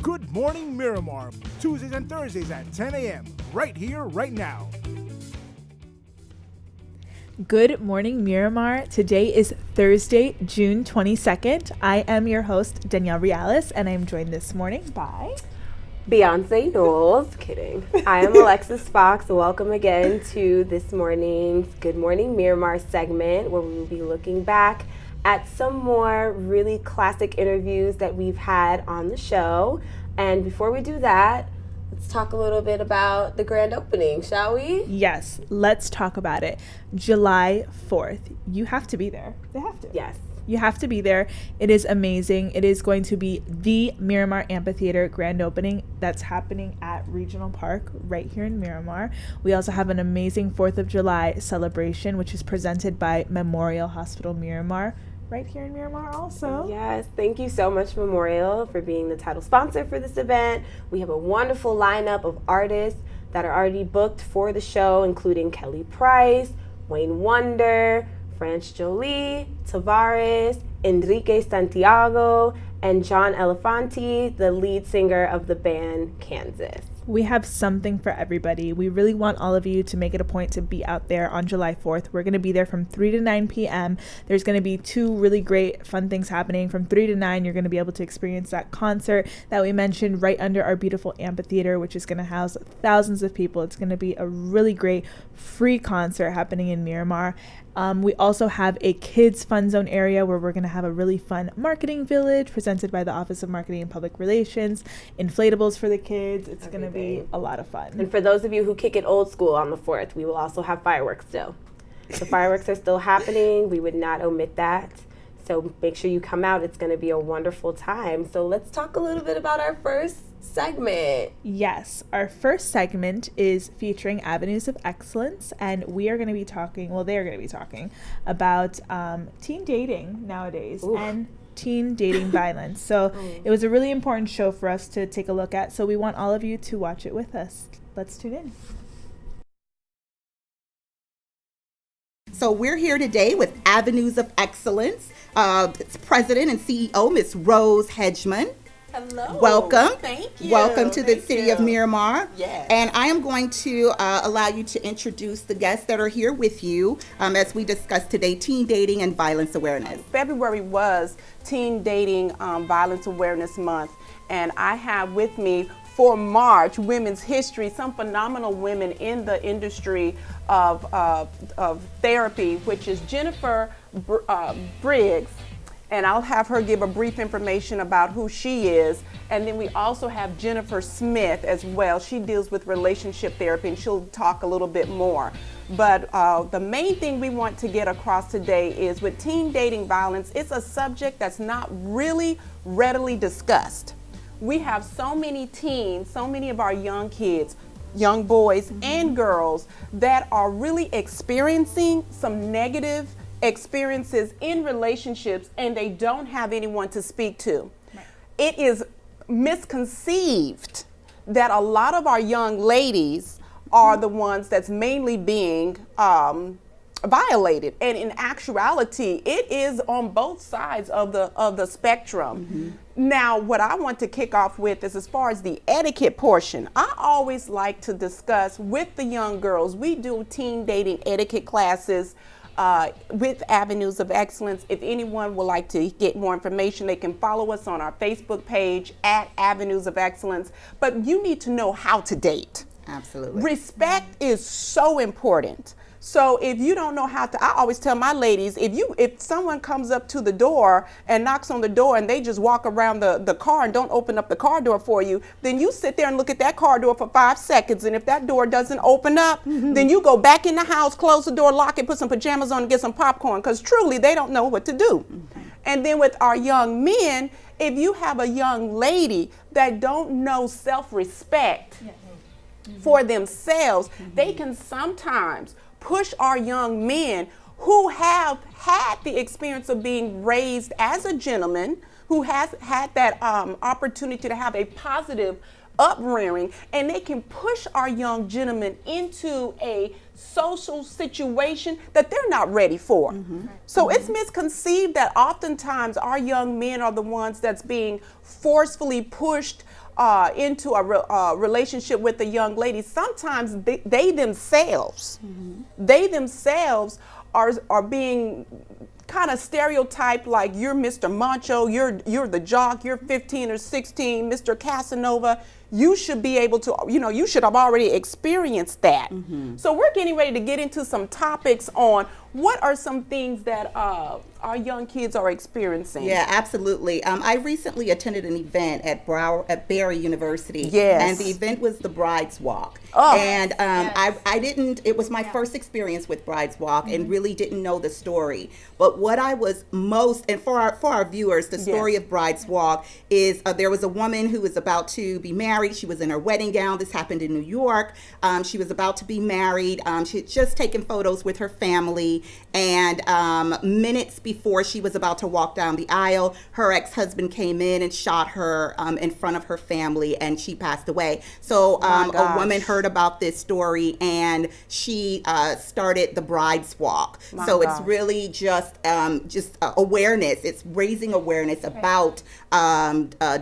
Good Morning Miramar, Tuesdays and Thursdays at 10 a.m., right here, right now. Good morning, Miramar. Today is Thursday, June 22nd. I am your host, Danielle Reales, and I'm joined this morning by Beyonce Knowles. Kidding. I am Alexis Fox. Welcome again to this morning's Good Morning Miramar segment, where we will be looking back at some more really classic interviews that we've had on the show. And before we do that, let's talk a little bit about the grand opening, shall we? Yes, let's talk about it. July 4th. You have to be there. They have to. Yes. You have to be there. It is amazing. It is going to be the Miramar Amphitheater grand opening that's happening at Regional Park right here in Miramar. We also have an amazing 4th of July celebration, which is presented by Memorial Hospital Miramar right here in Miramar also. Yes, thank you so much, Memorial, for being the title sponsor for this event. We have a wonderful lineup of artists that are already booked for the show, including Kelly Price, Wayne Wonder, France Jolie, Tavares, Enrique Santiago, and John Elefanti, the lead singer of the band Kansas. We have something for everybody. We really want all of you to make it a point to be out there on July 4th. We're going to be there from 3 to 9 p.m. There's going to be two really great fun things happening. From 3 to 9, you're going to be able to experience that concert that we mentioned right under our beautiful amphitheater, which is going to house thousands of people. It's going to be a really great free concert happening in Miramar. We also have a kids fun zone area where we're going to have a really fun marketing village presented by the Office of Marketing and Public Relations, inflatables for the kids. It's going to be a lot of fun. And for those of you who kick it old school on the 4th, we will also have fireworks still. The fireworks are still happening. We would not omit that. So make sure you come out. It's going to be a wonderful time. So let's talk a little bit about our first segment. Yes, our first segment is featuring Avenues of Excellence, and we are going to be talking, well, they're going to be talking about teen dating nowadays. Oof. And teen dating violence. So it was a really important show for us to take a look at, so we want all of you to watch it with us. Let's tune in. So we're here today with Avenues of Excellence. Its president and CEO, Ms. Rose Hedgeman. Hello. Welcome. Thank you. Welcome to the City of Miramar. Yes. And I am going to allow you to introduce the guests that are here with you as we discuss today teen dating and violence awareness. February was Teen Dating Violence Awareness Month, and I have with me for March Women's History, some phenomenal women in the industry of therapy, which is Jennifer Briggs. And I'll have her give a brief information about who she is. And then we also have Jennifer Smith as well. She deals with relationship therapy, and she'll talk a little bit more. But the main thing we want to get across today is with teen dating violence, it's a subject that's not really readily discussed. We have so many teens, so many of our young kids, young boys and girls that are really experiencing some negative experiences in relationships, and they don't have anyone to speak to. Right. It is misconceived that a lot of our young ladies are the ones that's mainly being violated, and in actuality it is on both sides of the spectrum. Now, what I want to kick off with is as far as the etiquette portion. I always like to discuss with the young girls. We do teen dating etiquette classes with Avenues of Excellence. If anyone would like to get more information, they can follow us on our Facebook page at Avenues of Excellence. But you need to know how to date. Absolutely. Respect is so important. So if you don't know how to, I always tell my ladies, if someone comes up to the door and knocks on the door and they just walk around the car and don't open up the car door for you, then you sit there and look at that car door for 5 seconds. And if that door doesn't open up, then you go back in the house, close the door, lock it, put some pajamas on and get some popcorn, because truly they don't know what to do. And then with our young men, if you have a young lady that don't know self-respect for themselves, they can sometimes push our young men who have had the experience of being raised as a gentleman, who has had that opportunity to have a positive uprearing, and they can push our young gentlemen into a social situation that they're not ready for. So it's misconceived that oftentimes our young men are the ones that's being forcefully pushed into a relationship with a young lady. Sometimes they themselves are being kind of stereotyped, like you're Mr. Macho, you're the jock, you're 15 or 16, Mr. Casanova. You should be able to, you should have already experienced that. So we're getting ready to get into some topics on what are some things that our young kids are experiencing. Yeah, absolutely. I recently attended an event at Barry University. Yes. And the event was the Brides Walk. Oh. And it was my first experience with Brides Walk and really didn't know the story. But what I was most, and for our viewers, the story of Brides Walk is there was a woman who was about to be married. She was in her wedding gown. This happened in New York. She was about to be married. She had just taken photos with her family. And minutes before she was about to walk down the aisle, her ex-husband came in and shot her in front of her family, and she passed away. So a woman heard about this story, and she started the Brides Walk. It's really just awareness. It's raising awareness about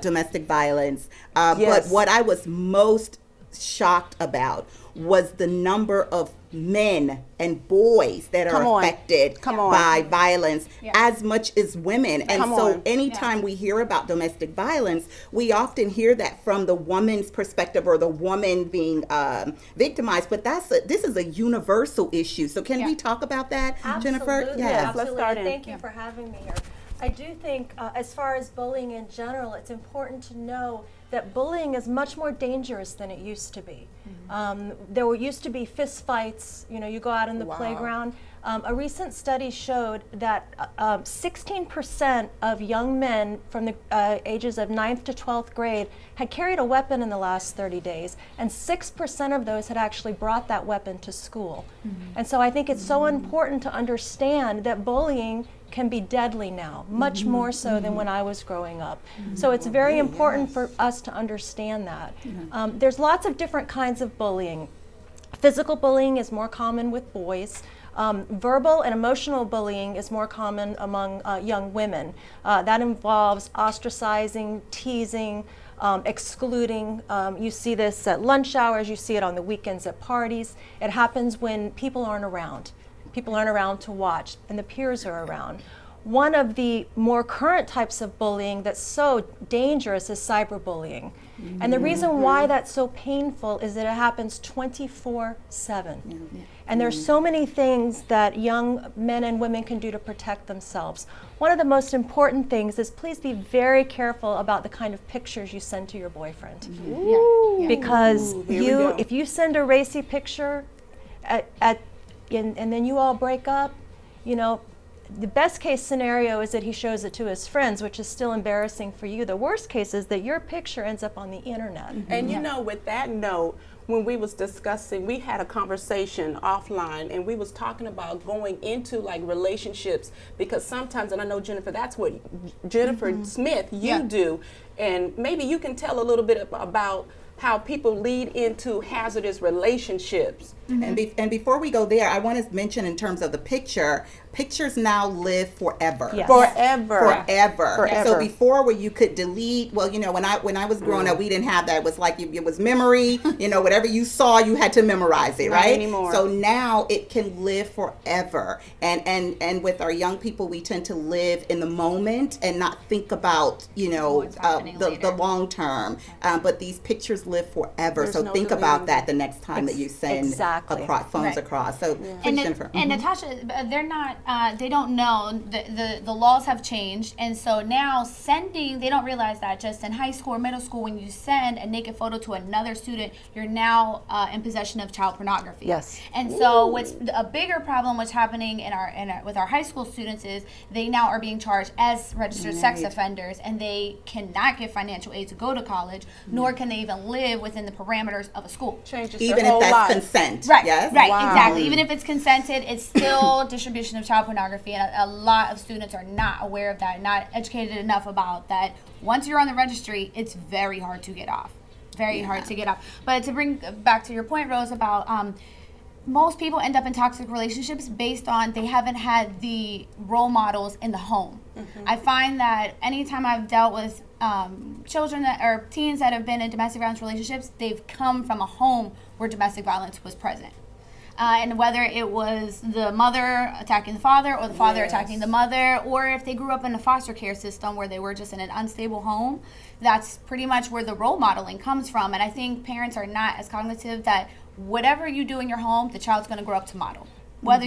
domestic violence. But what I was most shocked about was the number of men and boys that are affected by violence as much as women. And so anytime we hear about domestic violence, we often hear that from the woman's perspective or the woman being victimized. But this is a universal issue. So can we talk about that, Jennifer? Absolutely, Yes. Let's start in. Thank you for having me here. I do think as far as bullying in general, it's important to know that bullying is much more dangerous than it used to be. There used to be fist fights, you go out in the playground. A recent study showed that 16% of young men from the ages of 9th to 12th grade had carried a weapon in the last 30 days, and 6% of those had actually brought that weapon to school. And so I think it's so important to understand that bullying can be deadly now, much more so than when I was growing up. So it's very important for us to understand that. There's lots of different kinds of bullying. Physical bullying is more common with boys. Verbal and emotional bullying is more common among young women. That involves ostracizing, teasing, excluding. You see this at lunch hours, you see it on the weekends at parties. It happens when people aren't around. People aren't around to watch, and the peers are around. One of the more current types of bullying that's so dangerous is cyberbullying. And the reason why that's so painful is that it happens 24/7. And there's so many things that young men and women can do to protect themselves. One of the most important things is please be very careful about the kind of pictures you send to your boyfriend. Because if you send a racy picture and then you all break up, the best case scenario is that he shows it to his friends, which is still embarrassing for you. The worst case is that your picture ends up on the internet. And with that note, when we was discussing, we had a conversation offline, and we was talking about going into like relationships, because sometimes, and I know Jennifer, that's what Jennifer Smith, you do, and maybe you can tell a little bit about how people lead into hazardous relationships. And before we go there, I want to mention in terms of the pictures now live forever. Yes. Forever. So before, where you could delete, when I was growing up, we didn't have that. It was like it was memory. Whatever you saw, you had to memorize it, right? Anymore. So now it can live forever. And with our young people, we tend to live in the moment and not think about the long term. But these pictures live forever. There's so no think deleting. about that the next time that you send phones across. So And Jennifer. and Natasha, they're not. They don't know the laws have changed, and so now they don't realize that just in high school or middle school, when you send a naked photo to another student, you're now in possession of child pornography. Yes. And so what's a bigger problem, what's happening with our high school students, is they now are being charged as registered sex offenders, and they cannot get financial aid to go to college, nor can they even live within the parameters of a school. Changes Even their if whole that's life. consent. Right, Yes? right, Wow. exactly. Even if it's consented, it's still distribution of child pornography, and a lot of students are not aware of that, not educated enough about that. Once you're on the registry, it's very hard to get off. very hard to get out. But to bring back to your point, Rose, about most people end up in toxic relationships based on they haven't had the role models in the home. I find that anytime I've dealt with children or teens that have been in domestic violence relationships, they've come from a home where domestic violence was present. And whether it was the mother attacking the father or the father attacking the mother, or if they grew up in a foster care system where they were just in an unstable home, that's pretty much where the role modeling comes from. And I think parents are not as cognitive that whatever you do in your home, the child's going to grow up to model. Whether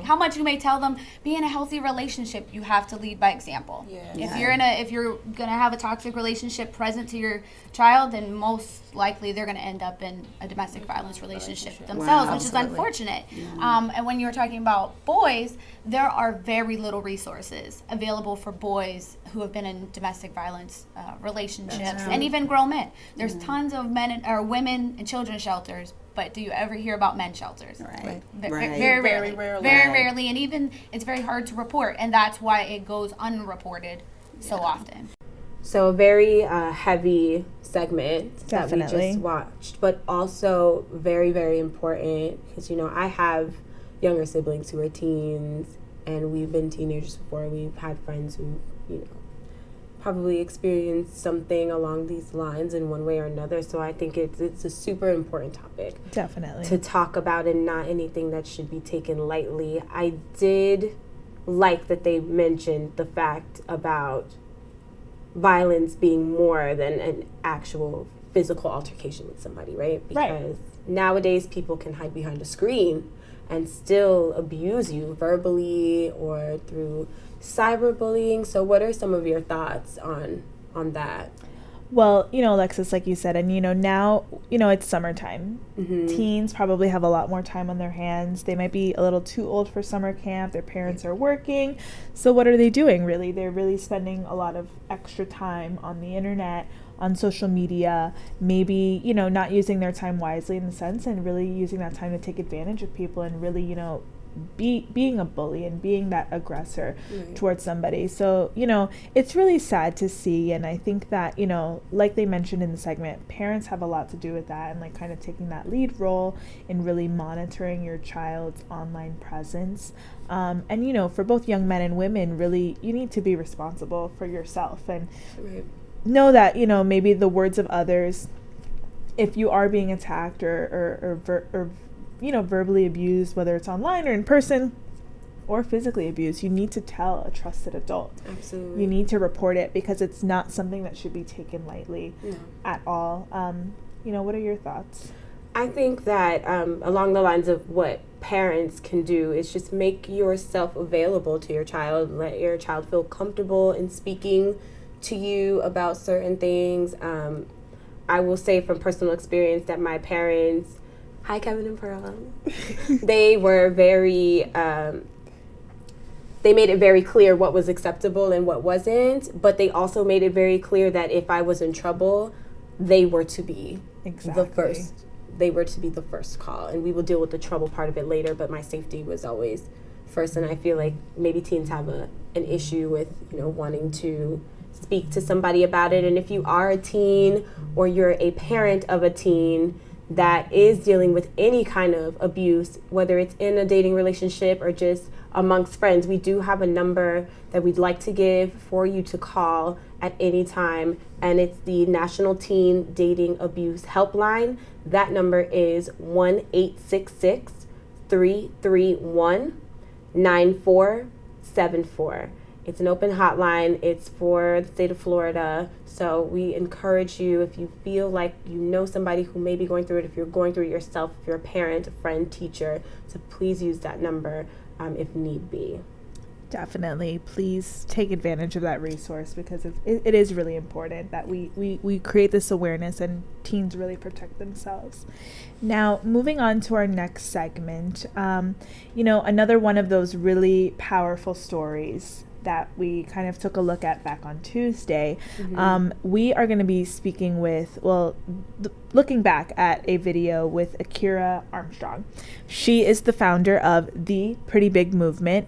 how much you may tell them, be in a healthy relationship, you have to lead by example. If you're gonna have a toxic relationship present to your child, then most likely they're gonna end up in a domestic violence relationship themselves, which is unfortunate. And when you're talking about boys, there are very little resources available for boys who have been in domestic violence relationships, and even grown men. There's tons of men or women and children's shelters, but do you ever hear about men's shelters? Very rarely. Very rarely, and even it's very hard to report, and that's why it goes unreported so often. So a very heavy segment Definitely. that we just watched, but also very, very important because, I have younger siblings who are teens, and we've been teenagers before. We've had friends who, probably experienced something along these lines in one way or another. So I think it's a super important topic. Definitely. To talk about, and not anything that should be taken lightly. I did like that they mentioned the fact about violence being more than an actual physical altercation with somebody, right? Because nowadays people can hide behind a screen and still abuse you verbally or through cyberbullying. So what are some of your thoughts on that? Well, Alexis, like you said, and now, it's summertime. Teens probably have a lot more time on their hands. They might be a little too old for summer camp. Their parents are working. So what are they doing, really? They're really spending a lot of extra time on the internet, on social media, maybe, not using their time wisely in the sense, and really using that time to take advantage of people and really, being a bully and being that aggressor towards somebody. So, it's really sad to see. And I think that, like they mentioned in the segment, parents have a lot to do with that, and like kind of taking that lead role in really monitoring your child's online presence. And, for both young men and women, really, you need to be responsible for yourself and know that, maybe the words of others, if you are being attacked or verbally abused, whether it's online or in person, or physically abused, you need to tell a trusted adult. Absolutely. You need to report it because it's not something that should be taken lightly at all. What are your thoughts? I think that along the lines of what parents can do is just make yourself available to your child. Let your child feel comfortable in speaking to you about certain things. I will say from personal experience that my parents, hi Kevin and Pearl, they were very, they made it very clear what was acceptable and what wasn't, but they also made it very clear that if I was in trouble, they were to be the first. They were to be the first call, and we will deal with the trouble part of it later, but my safety was always first. And I feel like maybe teens have an issue with, wanting to speak to somebody about it. And if you are a teen or you're a parent of a teen that is dealing with any kind of abuse, whether it's in a dating relationship or just amongst friends, we do have a number that we'd like to give for you to call at any time, and it's the National Teen Dating Abuse Helpline. That number is 1-866-331-9474. It's an open hotline. It's for the state of Florida. So we encourage you, if you feel like you know somebody who may be going through it, if you're going through it yourself, if you're a parent, a friend, teacher, to please use that number if need be. Definitely. Please take advantage of that resource because it is really important that we create this awareness and teens really protect themselves. Now, moving on to our next segment, another one of those really powerful stories that we kind of took a look at back on Tuesday. We are going to be speaking with, looking back at a video with Akira Armstrong. She is the founder of the Pretty Big Movement.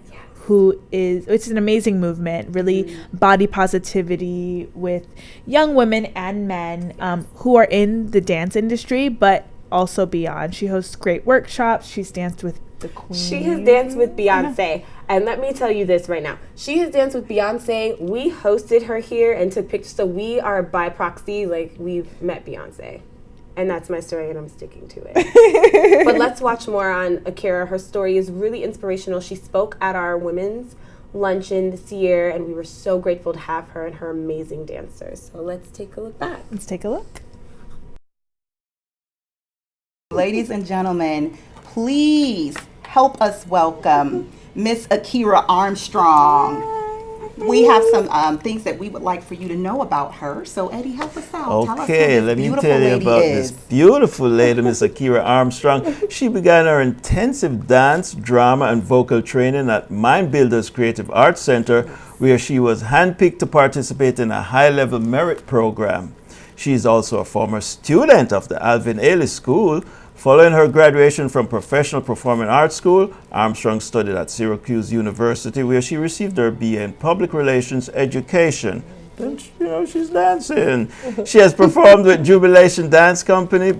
it's an amazing movement, really body positivity with young women and men who are in the dance industry, but also beyond. She hosts great workshops. She's danced with the Queen. She has danced with Beyonce. And let me tell you this right now. She has danced with Beyonce. We hosted her here and took pictures. So we are by proxy, like we've met Beyonce. And that's my story, and I'm sticking to it. But let's watch more on Akira. Her story is really inspirational. She spoke at our women's luncheon this year, and we were so grateful to have her and her amazing dancers. So let's take a look back. Let's take a look. Ladies and gentlemen, please help us welcome Miss Akira Armstrong. We have some things that we would like for you to know about her. So, Eddie, help us out. Okay, let me tell you about this beautiful lady, Miss Akira Armstrong. She began her intensive dance, drama, and vocal training at Mind Builders Creative Arts Center, where she was handpicked to participate in a high-level merit program. She is also a former student of the Alvin Ailey School. Following her graduation from Professional Performing Arts School, Armstrong studied at Syracuse University, where she received her BA in Public Relations Education. And, she's dancing. She has performed with Jubilation Dance Company,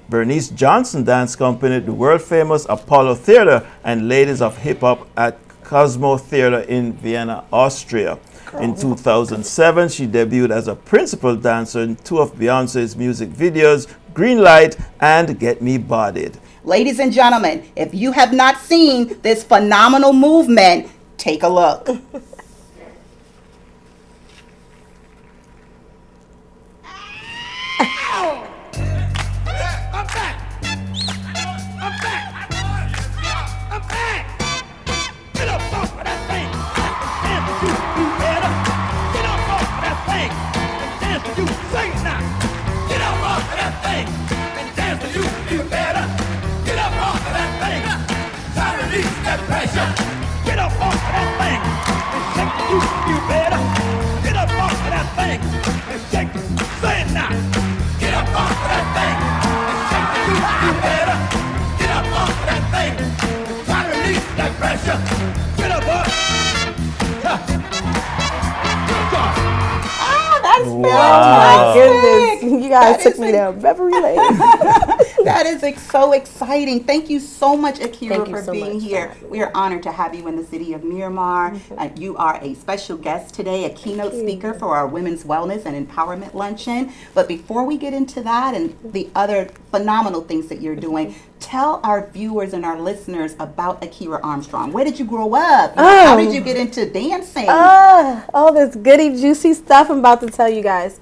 Bernice Johnson Dance Company, the world-famous Apollo Theater, and Ladies of Hip Hop at Cosmo Theater in Vienna, Austria. In 2007, she debuted as a principal dancer in two of Beyonce's music videos, Green Light and Get Me Bodied. Ladies and gentlemen, if you have not seen this phenomenal movement, take a look. Get up off of that thing and shake it. You better get up off of that thing and shake it. Say it now. Get up off of that thing and shake it. You better get up off of that thing and try to release that pressure. Get up off. That's my goodness. You guys took me down memory lane. That is so exciting. Thank you so much, Akira, for so being much here. We are honored to have you in the city of Miramar. You are a special guest today, a keynote speaker for our Women's Wellness and Empowerment Luncheon. But before we get into that and the other phenomenal things that you're doing, tell our viewers and our listeners about Akira Armstrong. Where did you grow up? How did you get into dancing? All this goody, juicy stuff I'm about to tell you guys.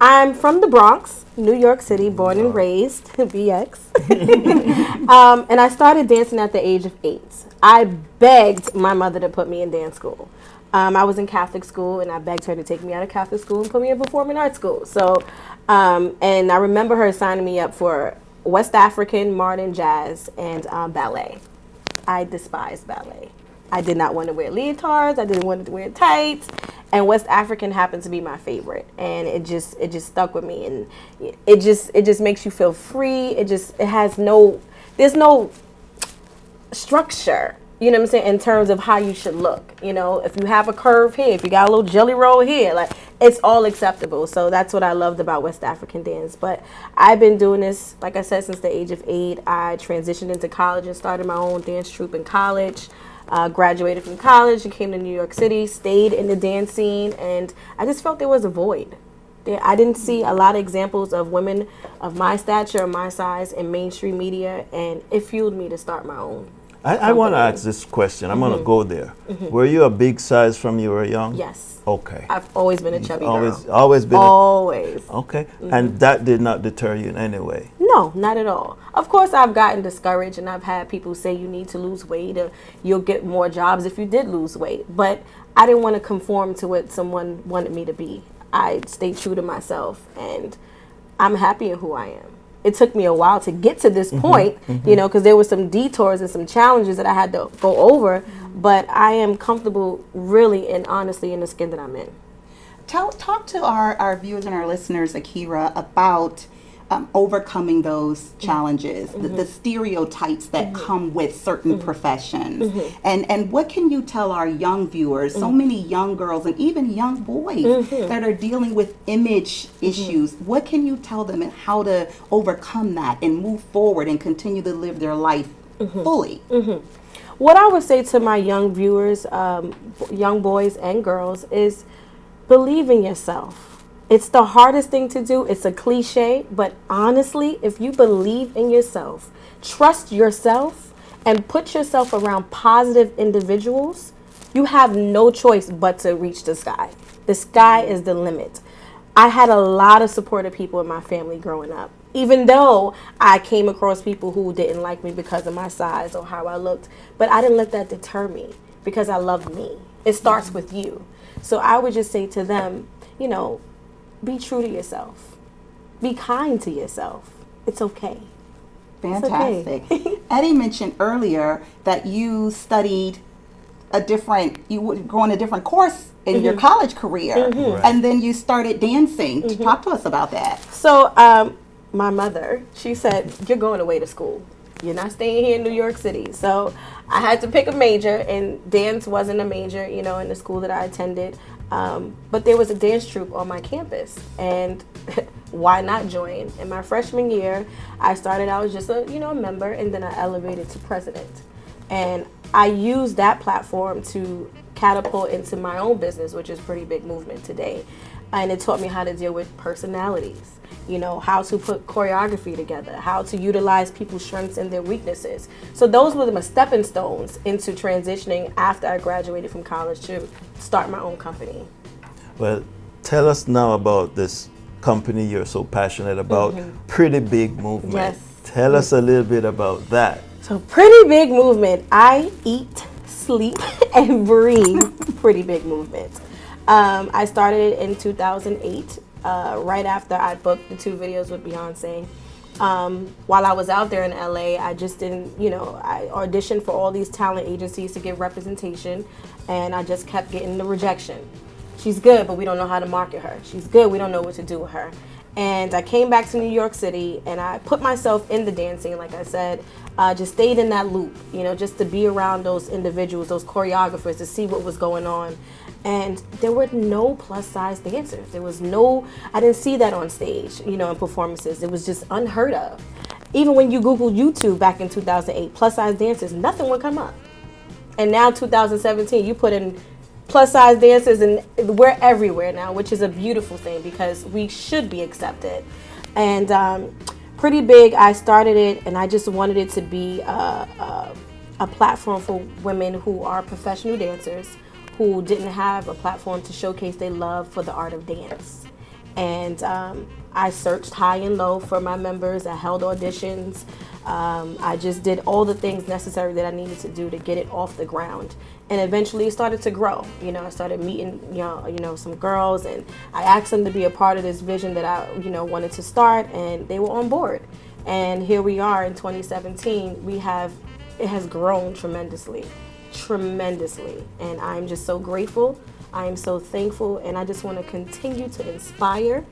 I'm from the Bronx, New York City, born and raised, BX. And I started dancing at the age of 8. I begged my mother to put me in dance school. I was in Catholic school, and I begged her to take me out of Catholic school and put me in performing arts school. So, and I remember her signing me up for West African, modern jazz, and ballet. I despised ballet. I did not want to wear leotards. I didn't want to wear tights. And West African happened to be my favorite, and it just stuck with me, and it just makes you feel free. There's no structure, you know what I'm saying, in terms of how you should look. You know, if you have a curve here, if you got a little jelly roll here, like, it's all acceptable. So that's what I loved about West African dance. But I've been doing this, like I said, since the age of 8. I transitioned into college and started my own dance troupe in college. Graduated from college and came to New York City, stayed in the dance scene, and I just felt there was a void. I didn't see a lot of examples of women of my stature or my size in mainstream media, and it fueled me to start my own. I want to ask this question. I'm going to go there. Were you a big size from you were young? Yes. Okay. I've always been a chubby girl. Always been. Always. Okay. And that did not deter you in any way? No, not at all. Of course, I've gotten discouraged, and I've had people say you need to lose weight or you'll get more jobs if you did lose weight. But I didn't want to conform to what someone wanted me to be. I stayed true to myself, and I'm happy in who I am. It took me a while to get to this point, you know, because there were some detours and some challenges that I had to go over. But I am comfortable, really and honestly, in the skin that I'm in. Talk to our viewers and our listeners, Akira, about overcoming those challenges, the stereotypes that come with certain professions. And what can you tell our young viewers, so many young girls and even young boys that are dealing with image issues, what can you tell them and how to overcome that and move forward and continue to live their life fully? What I would say to my young viewers, young boys and girls, is believe in yourself. It's the hardest thing to do. It's a cliche, but honestly, if you believe in yourself, trust yourself, and put yourself around positive individuals, you have no choice but to reach the sky. The sky is the limit. I had a lot of supportive people in my family growing up. Even though I came across people who didn't like me because of my size or how I looked, but I didn't let that deter me because I loved me. It starts with you. So I would just say to them, you know, be true to yourself. Be kind to yourself. It's okay. Fantastic. It's okay. Eddie mentioned earlier that you studied you would go on a different course in your college career, and then you started dancing. Talk to us about that. So my mother, she said, you're going away to school. You're not staying here in New York City. So I had to pick a major, and dance wasn't a major, you know, in the school that I attended. But there was a dance troupe on my campus, and why not join? In my freshman year, I started out as just a member, and then I elevated to president. And I used that platform to catapult into my own business, which is Pretty Big Movement today. And it taught me how to deal with personalities, you know, how to put choreography together, how to utilize people's strengths and their weaknesses. So those were my stepping stones into transitioning after I graduated from college to start my own company. Well, tell us now about this company you're so passionate about, Pretty Big Movement. Yes. Tell us a little bit about that. So Pretty Big Movement, I eat, sleep, and breathe Pretty Big Movement. I started it in 2008, right after I booked the 2 videos with Beyonce. While I was out there in LA, I just didn't, I auditioned for all these talent agencies to get representation, and I just kept getting the rejection. She's good, but we don't know how to market her. She's good, we don't know what to do with her. And I came back to New York City, and I put myself in the dancing, like I said, just stayed in that loop, just to be around those individuals, those choreographers, to see what was going on. And there were no plus size dancers. There was I didn't see that on stage, in performances. It was just unheard of. Even when you Google YouTube back in 2008, plus size dancers, nothing would come up. And now 2017, you put in plus size dancers and we're everywhere now, which is a beautiful thing because we should be accepted. And Pretty Big, I started it and I just wanted it to be a platform for women who are professional dancers who didn't have a platform to showcase their love for the art of dance. And I searched high and low for my members. I held auditions. I just did all the things necessary that I needed to do to get it off the ground. And eventually it started to grow. I started meeting, some girls, and I asked them to be a part of this vision that I, wanted to start, and they were on board. And here we are in 2017. It has grown tremendously. And I'm just so grateful. I am so thankful, and I just want to continue to inspire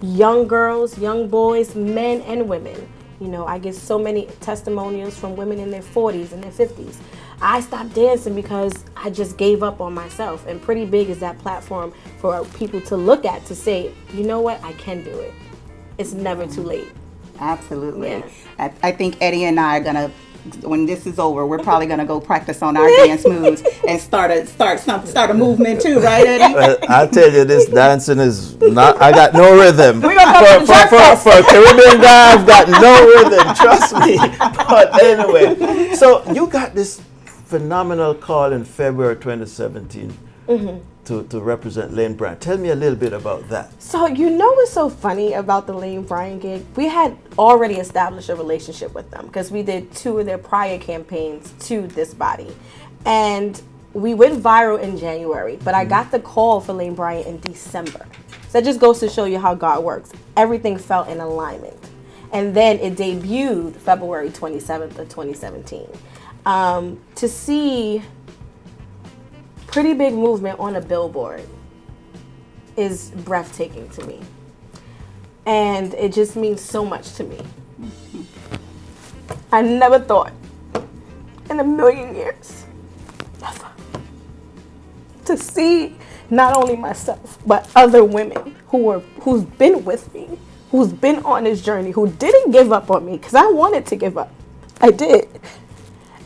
young girls, young boys, men and women. I get so many testimonials from women in their 40s and their 50s. I stopped dancing because I just gave up on myself, and Pretty Big is that platform for people to look at to say, you know what, I can do it. It's never too late. Absolutely. Yeah. I think Eddie and I are going to, when this is over, we're probably going to go practice on our dance moves and start a movement too, right, Eddie? Well, I tell you, this dancing is not. I got no rhythm. We're gonna for a Caribbean guy, I've got no rhythm. Trust me. But anyway, so you got this phenomenal call in February 2017 to represent Lane Bryant. Tell me a little bit about that. So what's so funny about the Lane Bryant gig? We had already established a relationship with them because we did 2 of their prior campaigns to this body. And we went viral in January, but I got the call for Lane Bryant in December. So that just goes to show you how God works. Everything fell in alignment. And then it debuted February 27th of 2017. To see Pretty Big Movement on a billboard is breathtaking to me. And it just means so much to me. I never thought in a million years ever to see not only myself but other women who's been with me, who's been on this journey, who didn't give up on me, because I wanted to give up. I did.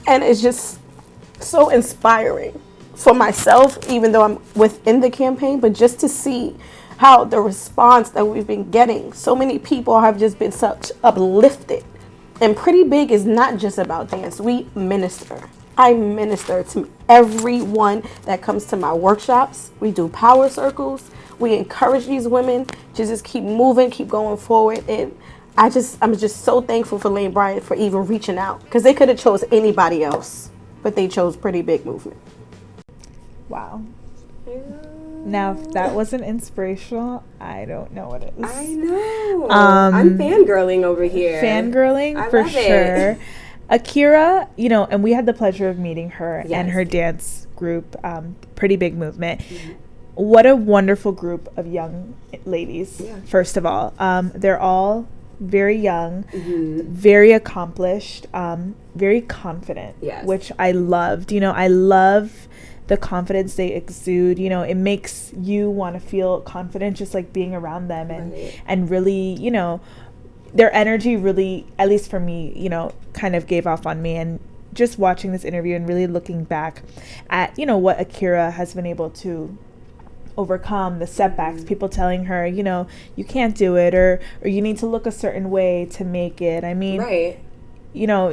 And it's just so inspiring for myself, even though I'm within the campaign, but just to see how the response that we've been getting, so many people have just been such uplifted. And Pretty Big is not just about dance. We minister. I minister to everyone that comes to my workshops. We do power circles. We encourage these women to just keep moving, keep going forward. And I'm just so thankful for Lane Bryant for even reaching out, because they could have chose anybody else, but they chose Pretty Big Movement. Wow. Now, if that wasn't inspirational, I don't know what is. I know. I'm fangirling over here. Fangirling, for sure. Akira, and we had the pleasure of meeting her and her dance group, Pretty Big Movement. Mm-hmm. What a wonderful group of young ladies, first of all. They're all very young, very accomplished, very confident, which I loved. I love the confidence they exude. It makes you want to feel confident just like being around them, and really, their energy really, at least for me, kind of gave off on me. And just watching this interview and really looking back at, what Akira has been able to overcome, the setbacks, people telling her, you can't do it, or you need to look a certain way to make it. I mean,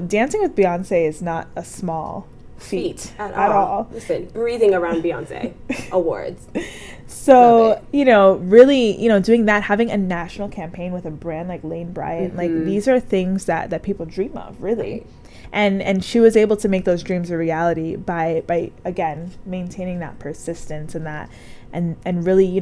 dancing with Beyonce is not a small feat at all. Listen, breathing around Beyonce awards. So, really, doing that, having a national campaign with a brand like Lane Bryant, like these are things that people dream of, really. Right. And she was able to make those dreams a reality by again maintaining that persistence and that and really,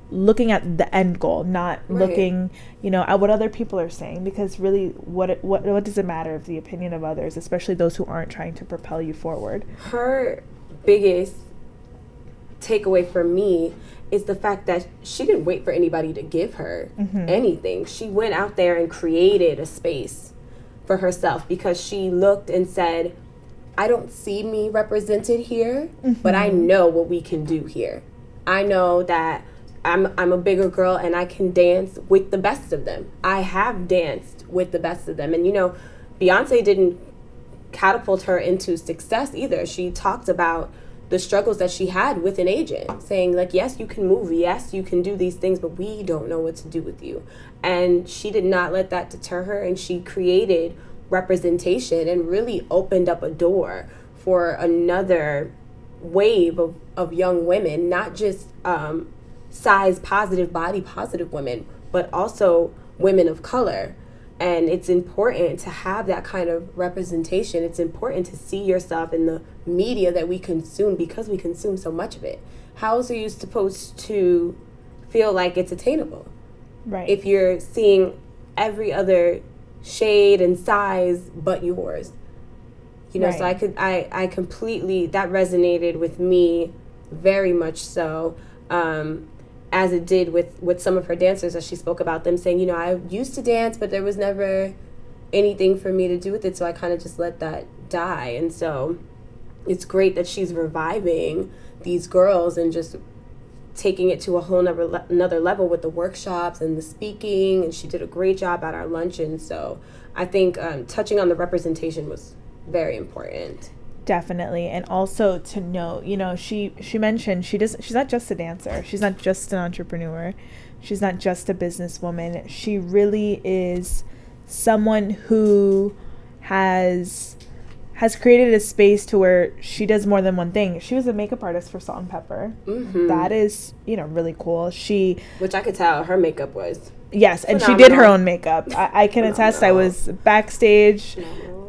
looking at the end goal, not looking, at what other people are saying, because really what does it matter of the opinion of others, especially those who aren't trying to propel you forward. Her biggest takeaway for me is the fact that she didn't wait for anybody to give her anything. She went out there and created a space for herself, because she looked and said, I don't see me represented here, but I know what we can do here. I know that I'm a bigger girl and I can dance with the best of them. I have danced with the best of them. And Beyonce didn't catapult her into success either. She talked about the struggles that she had with an agent, saying like, yes, you can move, yes, you can do these things, but we don't know what to do with you. And she did not let that deter her, and she created representation and really opened up a door for another wave of young women, not just size positive, body positive women, but also women of color. And it's important to have that kind of representation. It's important to see yourself in the media that we consume, because we consume so much of it. How else are you supposed to feel like it's attainable? Right. If you're seeing every other shade and size but yours. Right. So I completely, that resonated with me very much so. As it did with some of her dancers, as she spoke about them saying, I used to dance, but there was never anything for me to do with it, so I kind of just let that die. And so it's great that she's reviving these girls and just taking it to a whole another level with the workshops and the speaking, and she did a great job at our luncheon. So I think touching on the representation was very important. Definitely. And also to note, she mentioned she's not just a dancer. She's not just an entrepreneur. She's not just a businesswoman. She really is someone who has created a space to where she does more than one thing. She was a makeup artist for Salt and Pepper. That is, really cool. Which I could tell her makeup was. Yes, and phenomenal. She did her own makeup. I can attest. I was backstage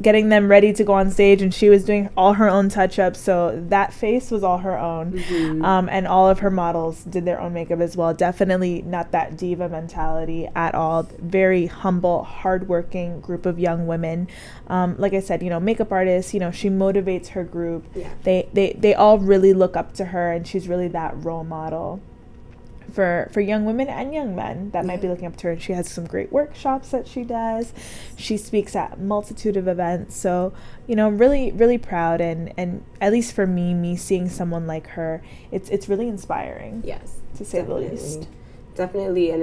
getting them ready to go on stage, and she was doing all her own touch-ups, so that face was all her own. And all of her models did their own makeup as well. Definitely not that diva mentality at all. Very humble, hardworking group of young women. Like I said, makeup artists, she motivates her group. They all really look up to her, and she's really that role model for young women and young men that might be looking up to her. And she has some great workshops that she does. She speaks at a multitude of events. So, you know, really, really proud. And at least for me seeing someone like her, it's really inspiring. Yes, to say the least. Definitely an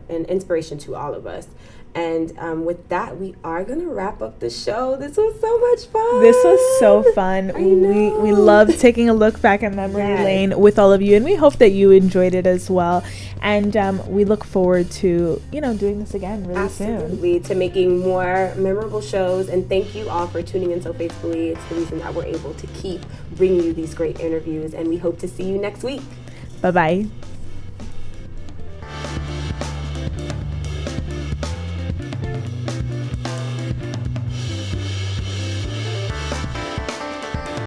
inspiration to all of us. And with that, we are going to wrap up the show. This was so much fun. This was so fun. We loved taking a look back at memory lane with all of you, and we hope that you enjoyed it as well. And we look forward to, you know, doing this again really soon. Absolutely, to making more memorable shows. And thank you all for tuning in so faithfully. It's the reason that we're able to keep bringing you these great interviews. And we hope to see you next week. Bye-bye.